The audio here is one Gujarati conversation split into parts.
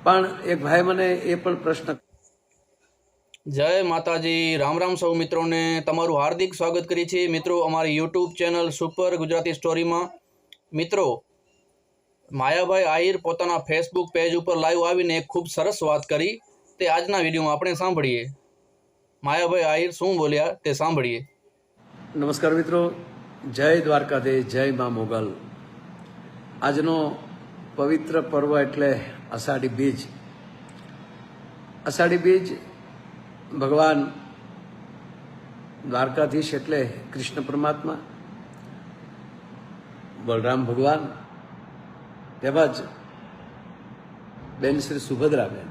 પણ એક ભાઈ મને એ પણ પ્રશ્ન જય માતાજી, રામ રામ સૌ મિત્રોને તમારું હાર્દિક સ્વાગત કરીએ છીએ મિત્રો અમારી યુટ્યુબ ચેનલ સુપર ગુજરાતી સ્ટોરીમાં। મિત્રો, માયાભાઈ આહિર પોતાના ફેસબુક પેજ ઉપર લાઈવ આવીને એક ખૂબ સરસ વાત કરી તે આજના વિડીયોમાં આપણે સાંભળીએ। માયાભાઈ આહિર શું બોલ્યા તે સાંભળીએ। નમસ્કાર મિત્રો, જય દ્વારકાધીશ, જય મા મોગલ। આજનો પવિત્ર પર્વ એટલે અષાઢી બીજ। અષાઢી બીજ ભગવાન દ્વારકાધીશ એટલે કૃષ્ણ પરમાત્મા, બલરામ ભગવાન તેમજ બેન શ્રી સુભદ્રાબેન,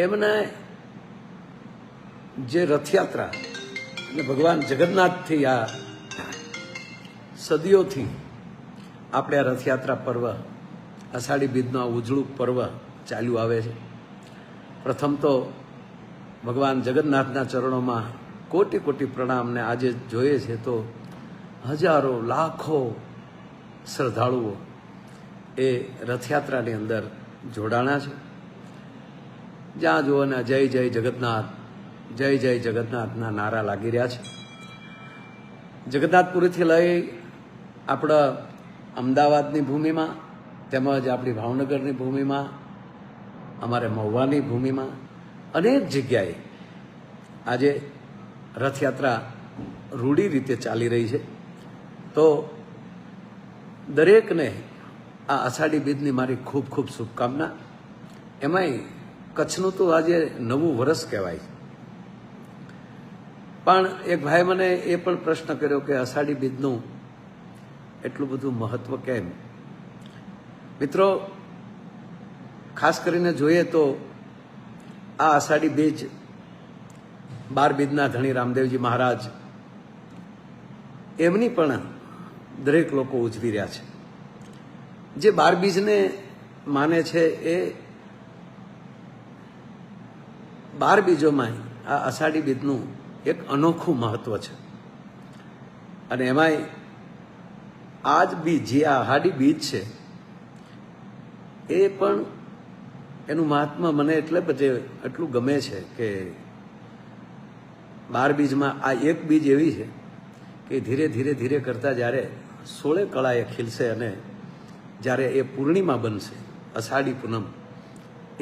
એમને જે રથયાત્રા એટલે ભગવાન જગન્નાથથી આ સદીઓથી આપણે આ રથયાત્રા પર્વ અષાઢી બીજનું આ ઉજળું પર્વ ચાલ્યું આવે છે। પ્રથમ તો ભગવાન જગન્નાથના ચરણોમાં કોટી કોટી પ્રણામને આજે જોઈએ છે તો હજારો લાખો શ્રદ્ધાળુઓ એ રથયાત્રાની અંદર જોડાણા છે। જ્યાં જુઓ ને જય જય જગન્નાથ, જય જય જગન્નાથના નારા લાગી રહ્યા છે। જગન્નાથપુરીથી લઈ આપણા અમદાવાદની ભૂમિમાં તેમજ આપણી ભાવનગરની ભૂમિમાં, અમારે મહુવાની ભૂમિમાં અનેક જગ્યાએ આજે રથયાત્રા રૂઢી રીતે ચાલી રહી છે। તો દરેકને આ અષાઢી બીજની મારી ખૂબ ખૂબ શુભકામના। એમાંય કચ્છનું તો આજે નવું વર્ષ કહેવાય। પણ એક ભાઈ મને એ પણ પ્રશ્ન કર્યો કે અષાઢી બીજનું એટલું બધું મહત્વ કેમ? મિત્રો, ખાસ કરીને જોઈએ તો આ અષાઢી બીજ 12 બીજના ધણી રામદેવજી મહારાજ એમની પણ દરેક લોકો ઉજવી રહ્યા છે। જે 12 બીજને માને છે એ 12 બીજોમાં આ અષાઢી બીજનું એક અનોખું મહત્વ છે। અને એમાંય આ જ બીજ, જે આ અષાઢી બીજ છે, એ પણ એનું મહાત્મા મને એટલું ગમે છે કે 12 બીજમાં આ એક બીજ એવી છે કે ધીરે ધીરે ધીરે કરતાં જ્યારે 16 કળાએ ખીલશે અને જ્યારે એ પૂર્ણિમા બનશે, અષાઢી પૂનમ,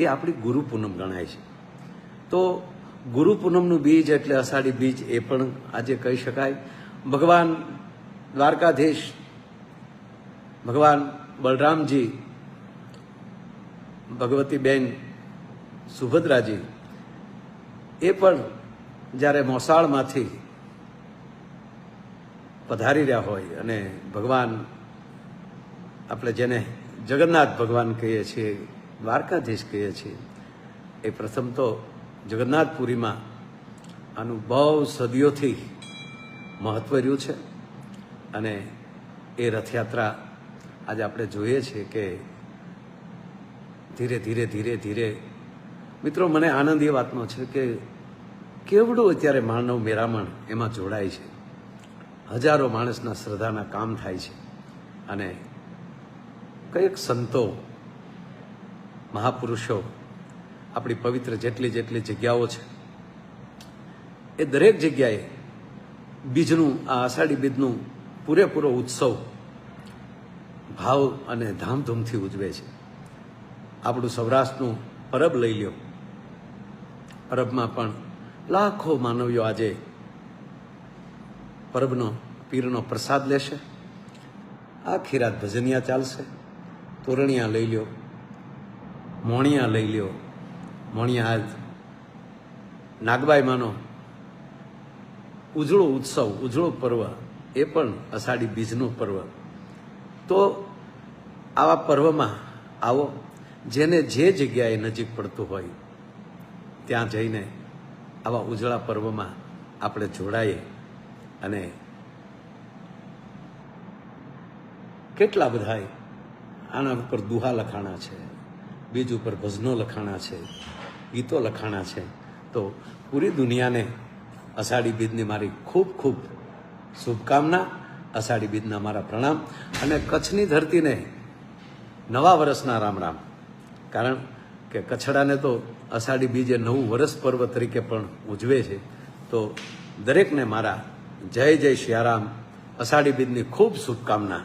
એ આપણી ગુરુ પૂનમ ગણાય છે। તો ગુરુ પૂનમનું બીજ એટલે અષાઢી બીજ એ પણ આજે કહી શકાય। ભગવાન દ્વારકાધીશ, ભગવાન બલરામજી, ભગવતી બેન સુભદ્રાજી એ પણ જ્યારે મોસાળમાંથી પધારી રહ્યા હોય અને ભગવાન, આપણે જેને જગન્નાથ ભગવાન કહીએ છીએ, દ્વારકાધીશ કહીએ છીએ, એ પ્રથમ તો જગન્નાથપુરીમાં આનું બહુ સદીઓથી મહત્વ રહ્યું છે। અને એ રથયાત્રા આજે આપણે જોઈએ છીએ કે ધીરે ધીરે ધીરે ધીરે, મિત્રો મને આનંદ એ વાતનો છે કે કેવડું અત્યારે માનવ મેરામણ એમાં જોડાય છે। હજારો માણસના શ્રદ્ધાના કામ થાય છે અને કઈક સંતો, મહાપુરુષો, આપણી પવિત્ર જેટલી જેટલી જગ્યાઓ છે એ દરેક જગ્યાએ બીજનું, આ અષાઢી બીજનું પૂરેપૂરો ઉત્સવ ભાવ અને ધામધૂમથી ઉજવે છે। આપણું સૌરાષ્ટ્રનું પરબ લઈ લ્યો, પરબમાં પણ લાખો માનવીઓ આજે પરબનો, પીરનો પ્રસાદ લેશે। આખી રાત ભજનિયા ચાલશે, તોરણિયા લઈ લ્યો, મોણિયા લઈ લ્યો, મોણિયા આજ નાગબાઈ માનો ઉજળો ઉત્સવ, ઉજળો પર્વ, એ પણ અષાઢી બીજનું પર્વ। તો આવા પર્વમાં આવો, જેને જે જગ્યાએ નજીક પડતું હોય ત્યાં જઈને આવા ઉજળા પર્વમાં આપણે જોડાઈએ। અને કેટલા બધાએ આના ઉપર દુહા લખાણા છે, બીજ ઉપર ભજનો લખાણા છે, ગીતો લખાણા છે। તો પૂરી દુનિયાને અષાઢી બીજની મારી ખૂબ ખૂબ શુભકામના, અષાઢી બીજના મારા પ્રણામ અને કચ્છની ધરતીને નવા વર્ષના રામ રામ। કારણ કે કચ્છડાને તો અષાઢી બીજ એ નવું વરસ પર્વ તરીકે પણ ઉજવે છે. તો દરેકને મારા જય જય સિયારામ, અષાઢી બીજની ખૂબ શુભકામના.